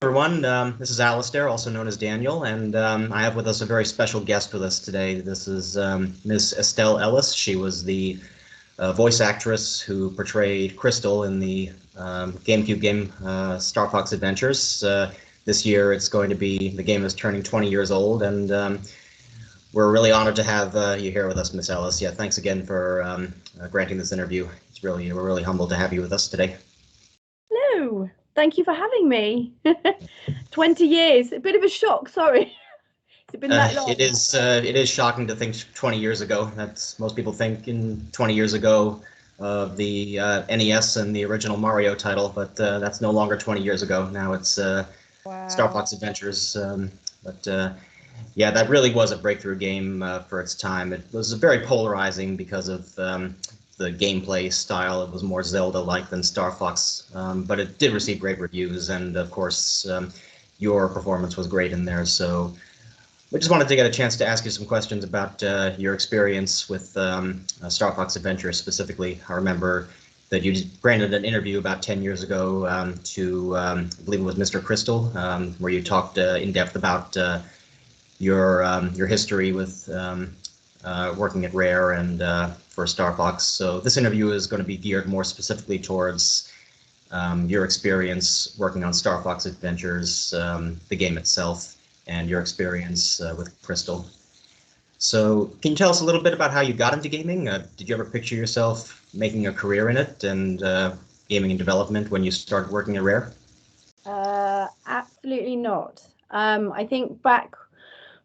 Everyone. This is Alastair, also known as Daniel, and I have with us a very special guest with us today. This is Miss Estelle Ellis. She was the voice actress who portrayed Krystal in the GameCube game Star Fox Adventures. This year, the game is turning 20 years old, and we're really honored to have you here with us, Miss Ellis. Yeah, thanks again for granting this interview. We're really humbled to have you with us today. Hello, thank you for having me. 20 years, a bit of a shock, sorry. It's been that long. It is shocking to think 20 years ago. That's most people think in 20 years ago of the NES and the original Mario title, but that's no longer 20 years ago. Now it's Star Wow. Fox Adventures. But Yeah, that really was a breakthrough game for its time. It was very polarizing because of the gameplay style. It was more Zelda-like than Star Fox, but it did receive great reviews, and of course, your performance was great in there. So we just wanted to get a chance to ask you some questions about your experience with Star Fox Adventures specifically. I remember that you granted an interview about 10 years ago I believe it was Mr. Krystal, where you talked in depth about your history with working at Rare and for Star Fox. So this interview is going to be geared more specifically towards your experience working on Star Fox Adventures, the game itself, and your experience with Krystal. So can you tell us a little bit about how you got into gaming? Did you ever picture yourself making a career in it and gaming and development when you started working at Rare? Absolutely not. I think back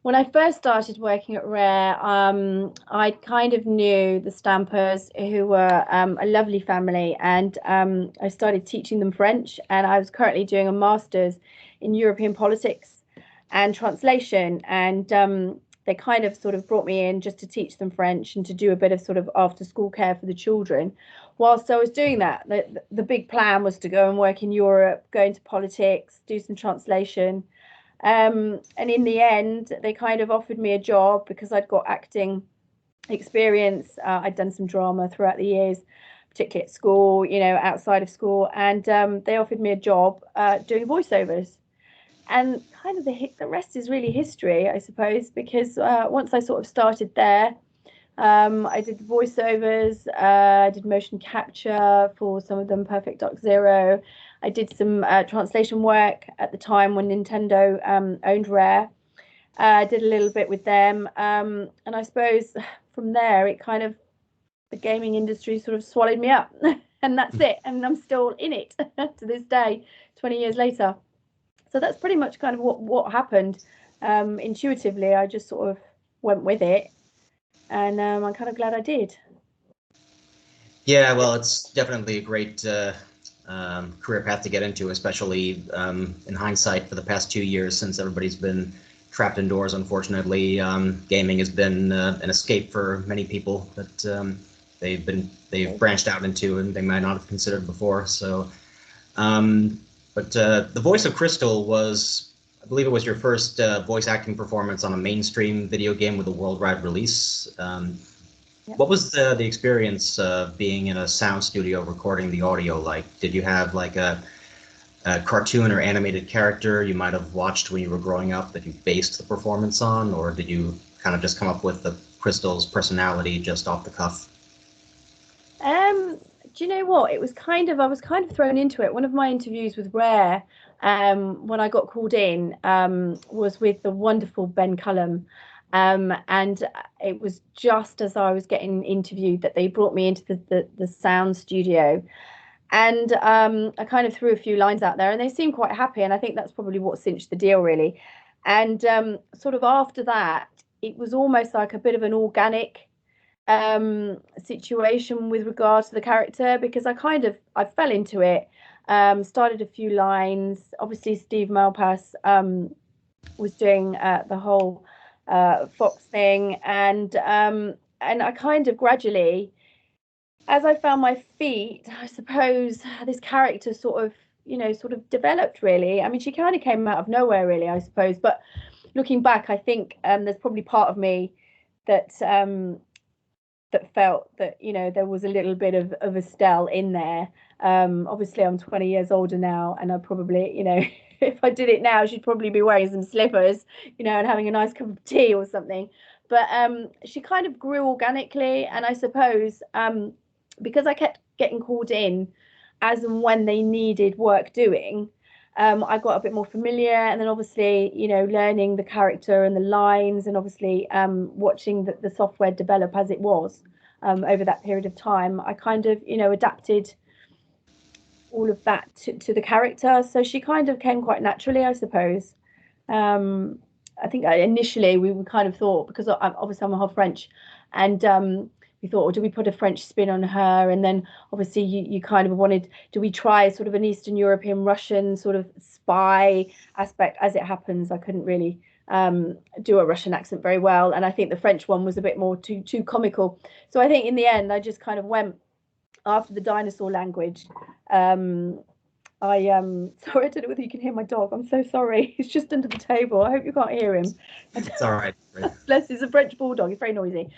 when I first started working at Rare, I kind of knew the Stampers, who were a lovely family, and I started teaching them French. And I was currently doing a master's in European politics and translation, and they kind of sort of brought me in just to teach them French and to do a bit of sort of after school care for the children. Whilst I was doing that, the big plan was to go and work in Europe, go into politics, do some translation. And in the end, they kind of offered me a job because I'd got acting experience. I'd done some drama throughout the years, particularly at school, outside of school. And they offered me a job doing voiceovers. And kind of the rest is really history, I suppose, because once I sort of started there, I did voiceovers, I did motion capture for some of them, Perfect Dark Zero. I did some translation work at the time when Nintendo owned Rare. I did a little bit with them. And I suppose from there, it kind of, the gaming industry sort of swallowed me up. And that's it. And I'm still in it to this day, 20 years later. So that's pretty much kind of what happened. Intuitively, I just sort of went with it, and I'm kind of glad I did. Yeah, well, it's definitely a great career path to get into, especially in hindsight for the past 2 years since everybody's been trapped indoors. Unfortunately, gaming has been an escape for many people that they've branched out into and they might not have considered before. So, but the voice of Krystal was, I believe it was your first voice acting performance on a mainstream video game with a worldwide release. Yep. What was the experience of being in a sound studio recording the audio like? Did you have like a cartoon or animated character you might have watched when you were growing up that you based the performance on, or did you kind of just come up with the Krystal's personality just off the cuff? Um, do you know what? I was kind of thrown into it. One of my interviews with Rare, when I got called in, was with the wonderful Ben Cullum. And it was just as I was getting interviewed that they brought me into the sound studio. And I kind of threw a few lines out there and they seemed quite happy. And I think that's probably what cinched the deal, really. And sort of after that, it was almost like a bit of an organic situation with regards to the character, because I fell into it, started a few lines. Obviously Steve Malpass was doing the whole Fox thing, and I kind of gradually, as I found my feet, I suppose this character sort of developed, really. I mean, she kind of came out of nowhere, really, I suppose. But looking back, I think there's probably part of me that felt that there was a little bit of Estelle in there. Obviously I'm 20 years older now, and I probably if I did it now, she'd probably be wearing some slippers, you know, and having a nice cup of tea or something. But she kind of grew organically, and I suppose because I kept getting called in as and when they needed work doing, I got a bit more familiar, and then obviously, you know, learning the character and the lines, and obviously watching the software develop as it was over that period of time, I kind of, you know, adapted all of that to the character. So she kind of came quite naturally, I suppose. I think initially we kind of thought, because obviously I'm half French, and we thought, well, do we put a French spin on her? And then obviously you kind of wanted, do we try sort of an Eastern European Russian sort of spy aspect? As it happens, I couldn't really do a Russian accent very well, and I think the French one was a bit more too comical. So I think in the end I just kind of went after the dinosaur language. Sorry, I don't know whether you can hear my dog. I'm so sorry. He's just under the table. I hope you can't hear him. It's all right. Bless, he's a French bulldog. He's very noisy.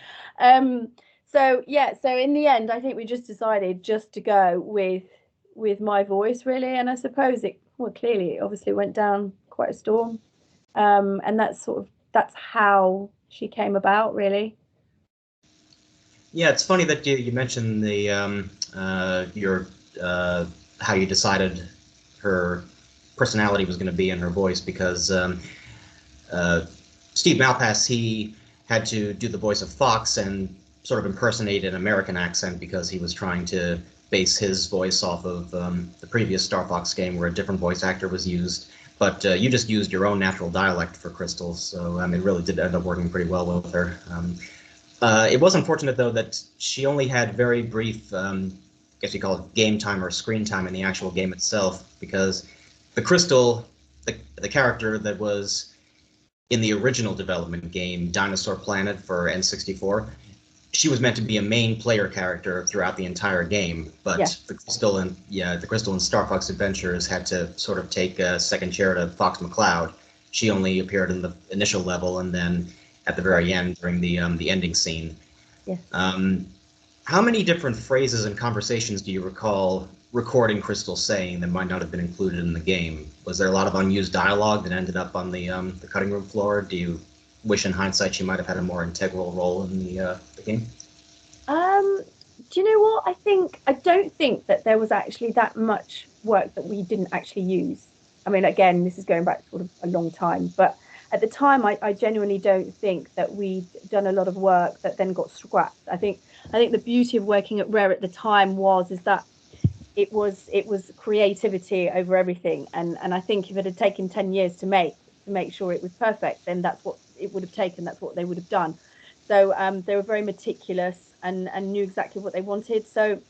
So yeah, so in the end, I think we just decided just to go with my voice, really. And I suppose it, well, clearly, it obviously went down quite a storm. And that's how she came about, really. Yeah, it's funny that you mentioned the your how you decided her personality was going to be in her voice, because Steve Malpass, he had to do the voice of Fox and sort of impersonate an American accent, because he was trying to base his voice off of the previous Star Fox game where a different voice actor was used. But you just used your own natural dialect for Krystal, so it really did end up working pretty well with her. It was unfortunate, though, that she only had very brief, I guess you call it game time or screen time in the actual game itself, because the Krystal, the character that was in the original development game, Dinosaur Planet for N64, she was meant to be a main player character throughout the entire game, but yeah. the Krystal and Star Fox Adventures had to sort of take a second chair to Fox McCloud. She only appeared in the initial level, and then at the very end during the ending scene. Yeah. How many different phrases and conversations do you recall recording Krystal saying that might not have been included in the game? Was there a lot of unused dialogue that ended up on the cutting room floor? Do you wish in hindsight she might have had a more integral role in the game? Do you know what? I don't think that there was actually that much work that we didn't actually use. I mean, again, this is going back sort of a long time, but at the time, I genuinely don't think that we'd done a lot of work that then got scrapped. I think the beauty of working at Rare at the time is that it was creativity over everything, and I think if it had taken 10 years to make sure it was perfect, then that's what it would have taken. That's what they would have done. So they were very meticulous and knew exactly what they wanted. So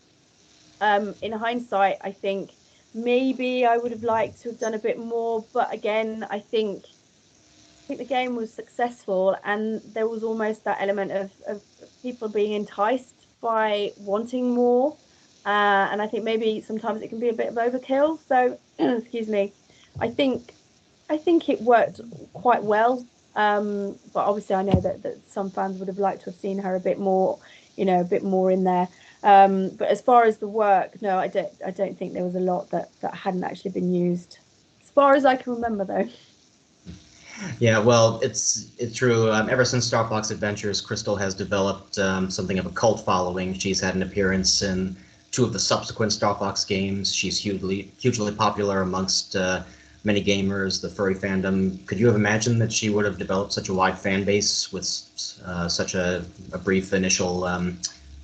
in hindsight, I think maybe I would have liked to have done a bit more, but again, I think the game was successful, and there was almost that element of people being enticed by wanting more, and I think maybe sometimes it can be a bit of overkill. So excuse me, I think it worked quite well, but obviously I know that some fans would have liked to have seen her a bit more, you know, a bit more in there. But as far as the work, no, I don't think there was a lot that hadn't actually been used, as far as I can remember, though. Yeah, well, it's true. Ever since Star Fox Adventures, Krystal has developed something of a cult following. She's had an appearance in 2 of the subsequent Star Fox games. She's hugely popular amongst many gamers, the furry fandom. Could you have imagined that she would have developed such a wide fan base with such a brief initial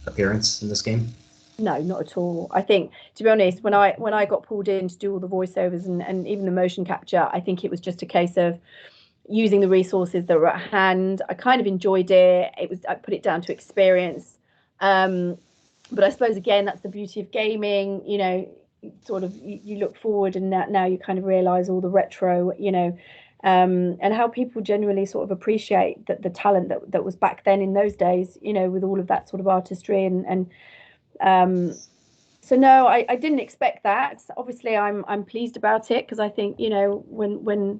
appearance in this game? No, not at all. I think, to be honest, when I got pulled in to do all the voiceovers and even the motion capture, I think it was just a case of using the resources that were at hand. I kind of enjoyed it. I put it down to experience. But I suppose, again, that's the beauty of gaming. You know, sort of you look forward, and now you kind of realize all the retro, you know, and how people genuinely sort of appreciate the talent that was back then in those days, you know, with all of that sort of artistry and so no, I didn't expect that. Obviously, I'm pleased about it, because I think, you know, when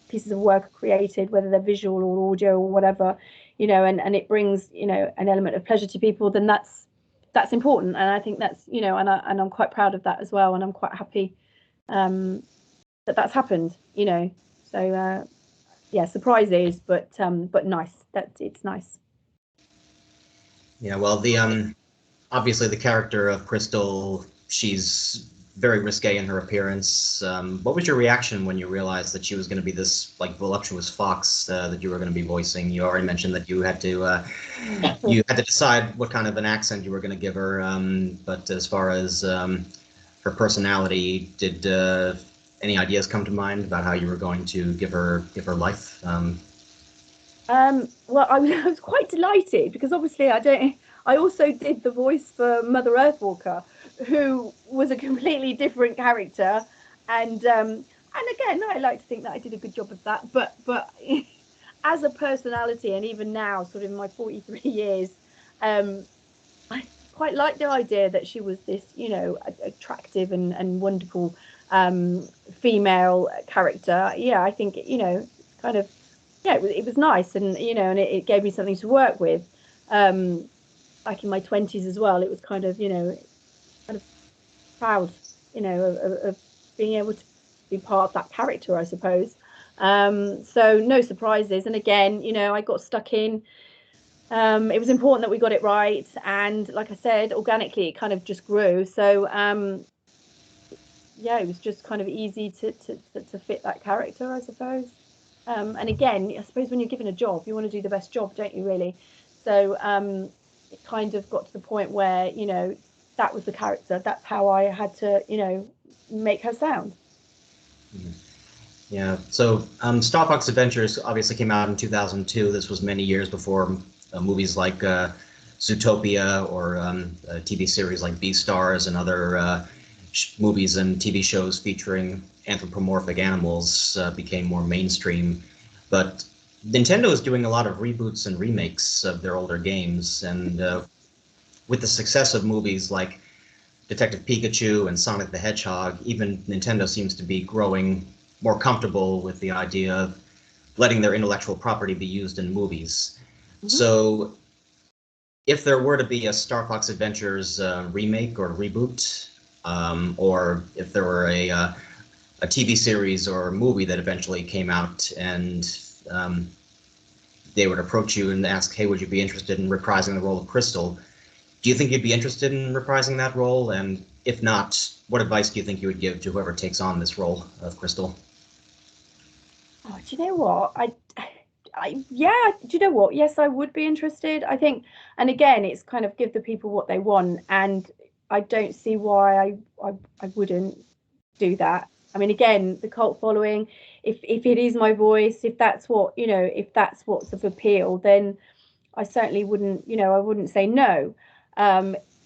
pieces of work are created, whether they're visual or audio or whatever, you know, and it brings, you know, an element of pleasure to people, then that's important. And I think that's, you know, and I'm quite proud of that as well, and I'm quite happy that's happened, you know. So yeah, surprises, but nice. It's nice. Yeah, well, the obviously the character of Krystal, she's very risque in her appearance. What was your reaction when you realized that she was going to be this like voluptuous fox that you were going to be voicing? You already mentioned that you had to decide what kind of an accent you were going to give her. But as far as her personality, did any ideas come to mind about how you were going to give her life? Well, I was quite delighted because obviously I don't. I also did the voice for Mother Earthwalker, who was a completely different character, and again, I like to think that I did a good job of that. But as a personality, and even now, sort of in my 43 years, um, I quite like the idea that she was this, you know, attractive and wonderful female character. Yeah, I think, you know, it's kind of, yeah, it was nice, and you know, and it gave me something to work with. Um, Back in my 20s as well, it was kind of, you know, kind of proud, you know, of being able to be part of that character, I suppose. So no surprises, and again, you know, I got stuck in. It was important that we got it right, and like I said, organically, it kind of just grew. So yeah, it was just kind of easy to fit that character, I suppose. And again, I suppose when you're given a job, you want to do the best job, don't you, really? So it kind of got to the point where, you know, that was the character. That's how I had to, you know, make her sound. Yeah, so Star Fox Adventures obviously came out in 2002. This was many years before movies like Zootopia or TV series like Beastars and other movies and TV shows featuring anthropomorphic animals became more mainstream. But Nintendo is doing a lot of reboots and remakes of their older games, and with the success of movies like Detective Pikachu and Sonic the Hedgehog, even Nintendo seems to be growing more comfortable with the idea of letting their intellectual property be used in movies. Mm-hmm. So, if there were to be a Star Fox Adventures remake or reboot, or if there were a TV series or movie that eventually came out and they would approach you and ask, hey, would you be interested in reprising the role of Krystal? Do you think you'd be interested in reprising that role? And if not, what advice do you think you would give to whoever takes on this role of Krystal? Oh, do you know what? Yeah, do you know what? Yes, I would be interested. I think, and again, it's kind of give the people what they want, and I don't see why I wouldn't do that. I mean, again, the cult following, if it is my voice, if that's what, you know, if that's what's of appeal, then I certainly wouldn't, you know, I wouldn't say no.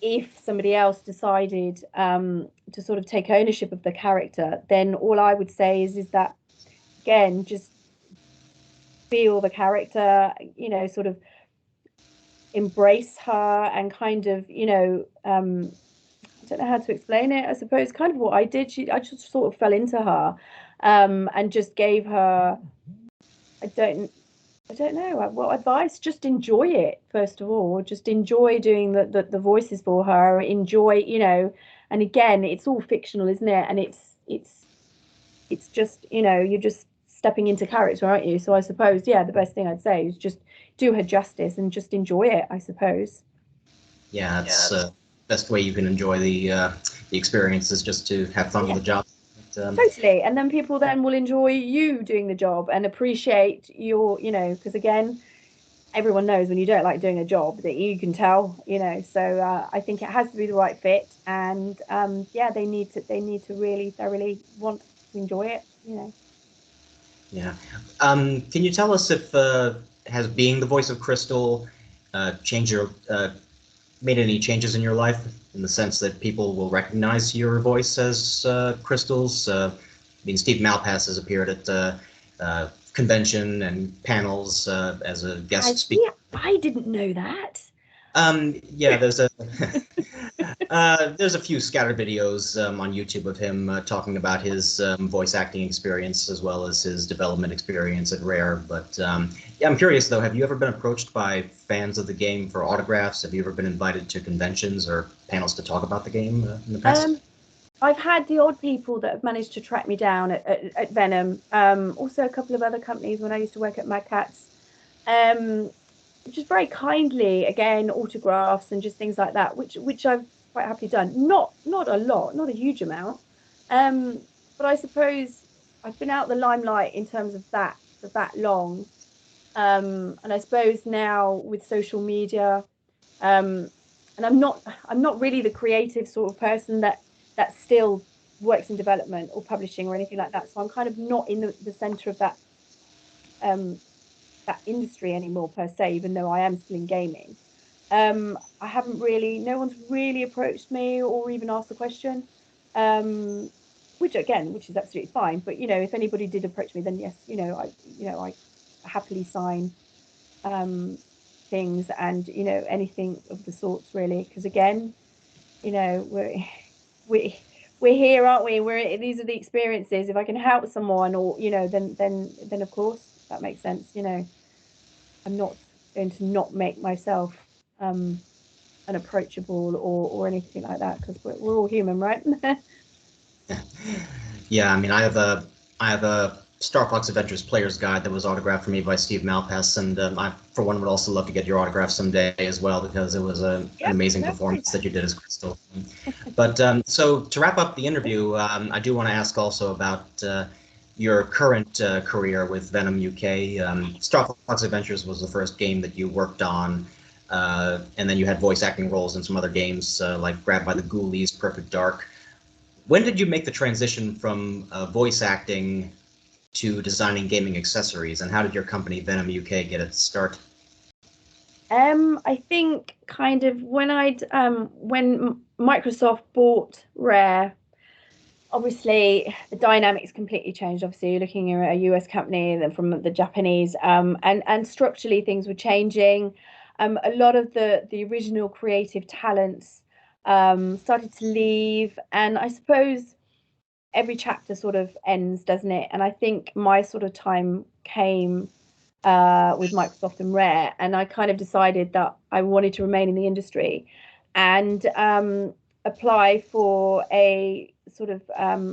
If somebody else decided to sort of take ownership of the character, then all I would say is that again, just feel the character, you know, sort of embrace her and kind of, you know, I don't know how to explain it. I suppose kind of what I did. I just sort of fell into her, and just gave her. I don't. I don't know what advice. Just enjoy it first of all. Just enjoy doing the voices for her. Enjoy, you know. And again, it's all fictional, isn't it? And it's just, you know, you're just stepping into character, aren't you? So I suppose, yeah, the best thing I'd say is just do her justice and just enjoy it, I suppose. Yeah, that's best way you can enjoy the experience is just to have fun with Yeah, the job. totally. And then people then will enjoy you doing the job and appreciate your, you know, because again, everyone knows when you don't like doing a job that you can tell, you know. So I think it has to be the right fit, and yeah, they need to really thoroughly want to enjoy it, you know. Yeah. Can you tell us if has being the voice of Krystal changed your made any changes in your life in the sense that people will recognize your voice as Krystal's? I mean, Steve Malpass has appeared at convention and panels as a guest speaker. Yeah, I didn't know that. Yeah, there's a few scattered videos on YouTube of him talking about his voice acting experience as well as his development experience at Rare. But yeah, I'm curious though, have you ever been approached by fans of the game for autographs? Have you ever been invited to conventions or panels to talk about the game in the past? I've had the odd people that have managed to track me down at Venom. Also a couple of other companies when I used to work at Mad Cats. Um, just very kindly, again, autographs and just things like that, which I've quite happily done. Not a lot, not a huge amount. But I suppose I've been out the limelight in terms of that for that long. And I suppose now with social media, um, and I'm not really the creative sort of person that still works in development or publishing or anything like that. So I'm kind of not in the center of um, that industry anymore per se, even though I am still in gaming. I haven't really, no one's really approached me or even asked the question, um, which is absolutely fine. But if anybody did approach me, then yes, I happily sign um, things and anything of the sorts really. Because again, we're we we're here, aren't we? These are the experiences. If I can help someone, or then of course that makes sense. I'm not going to not make myself um, unapproachable or anything like that because we're all human, right? Yeah, I mean, I have a Star Fox Adventures Player's Guide that was autographed for me by Steve Malpass, and I, for one, would also love to get your autograph someday as well because it was an Yep, amazing no worries. performance that you did as Krystal. But so to wrap up the interview, I do want to ask also about your current career with Venom UK. Star Fox Adventures was the first game that you worked on, and then you had voice acting roles in some other games like Grabbed by the Ghoulies, Perfect Dark. When did you make the transition from voice acting to designing gaming accessories, and how did your company Venom UK get its start? I think kind of when Microsoft bought Rare, obviously the dynamics completely changed. Obviously, you're looking at a US company then from the Japanese, and structurally things were changing. A lot of the original creative talents started to leave, and I suppose every chapter sort of ends, doesn't it? And I think my sort of time came with Microsoft and Rare, and I kind of decided that I wanted to remain in the industry and apply for a sort of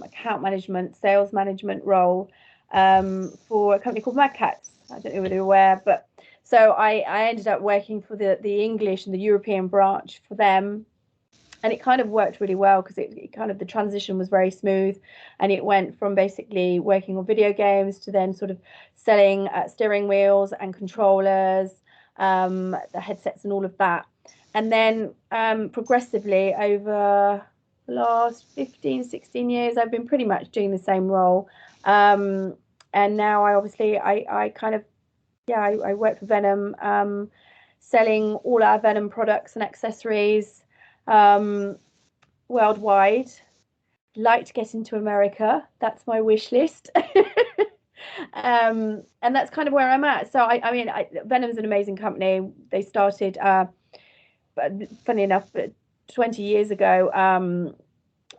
account management, sales management role for a company called Mad Cats. I don't know whether you're aware, but so I ended up working for the English and the European branch for them, and it kind of worked really well because it kind of the transition was very smooth, and it went from basically working on video games to then sort of selling steering wheels and controllers, the headsets and all of that. And then progressively over the last 15, 16 years I've been pretty much doing the same role, and now I kind of, yeah, I work for Venom, selling all our Venom products and accessories um, worldwide. Like to get into America. That's my wish list. And that's kind of where I'm at. So I mean, Venom's an amazing company. They started, funny enough, 20 years ago,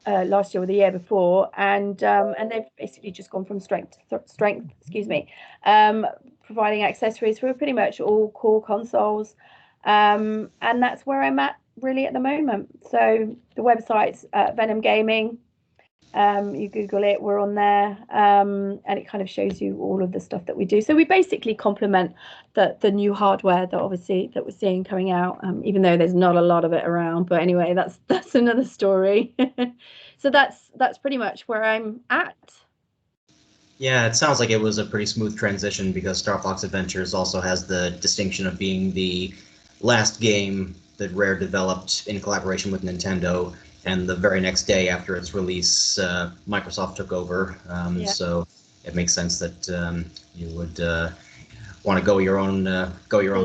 last year or the year before, and they've basically just gone from strength to strength. Excuse me, providing accessories for pretty much all core consoles, and that's where I'm at really at the moment. So the website's Venom Gaming. You Google it, we're on there, and it kind of shows you all of the stuff that we do. So we basically complement the new hardware that obviously that we're seeing coming out, even though there's not a lot of it around. But anyway, that's another story. So that's pretty much where I'm at. Yeah, it sounds like it was a pretty smooth transition because Star Fox Adventures also has the distinction of being the last game that Rare developed in collaboration with Nintendo, and the very next day after its release, Microsoft took over. Yeah. So it makes sense that you would want to go your own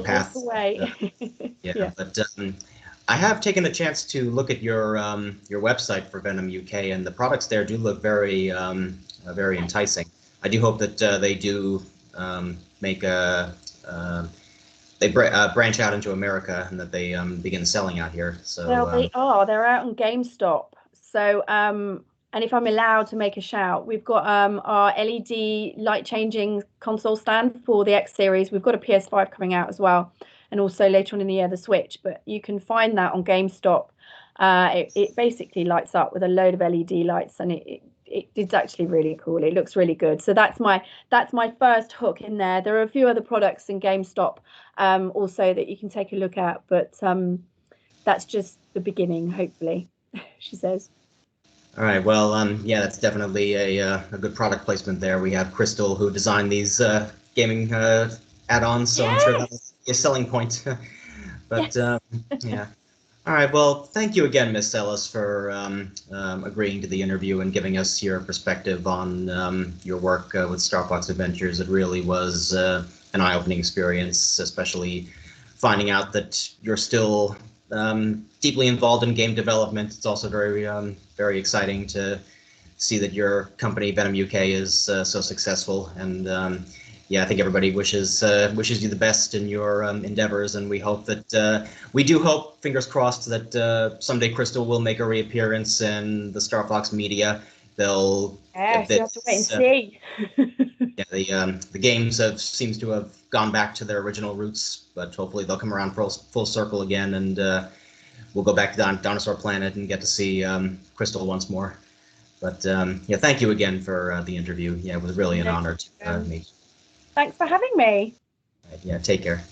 path. Away. Yeah, Yeah. but I have taken a chance to look at your website for Venom UK, and the products there do look very enticing. I do hope that they do make a branch out into America and that they begin selling out here. So Well, they are. They're out on GameStop. So, and if I'm allowed to make a shout, we've got our LED light changing console stand for the X series. We've got a PS5 coming out as well, and also later on in the year the Switch. But you can find that on GameStop. It basically lights up with a load of LED lights, and it's actually really cool. It looks really good. So that's my first hook in there. There are a few other products in GameStop also that you can take a look at, but that's just the beginning, hopefully, she says. All right. Well, yeah, that's definitely a good product placement there. We have Krystal, who designed these gaming add-ons, so I'm sure that'll be a selling point. But Yes. yeah. All right. Well, thank you again, Miss Ellis, for agreeing to the interview and giving us your perspective on your work with Star Fox Adventures. It really was an eye-opening experience, especially finding out that you're still deeply involved in game development. It's also very exciting to see that your company Venom UK is so successful, and yeah, I think everybody wishes you the best in your endeavors, and we hope that we do hope, fingers crossed, that someday Krystal will make a reappearance in the Star Fox media. They'll Yes, you have to wait and see. yeah, the games seems to have gone back to their original roots, but hopefully they'll come around full circle again, and we'll go back to Dinosaur Planet and get to see Krystal once more. But yeah, thank you again for the interview. Yeah, it was really an honor to meet. Thanks for having me. Yeah, take care.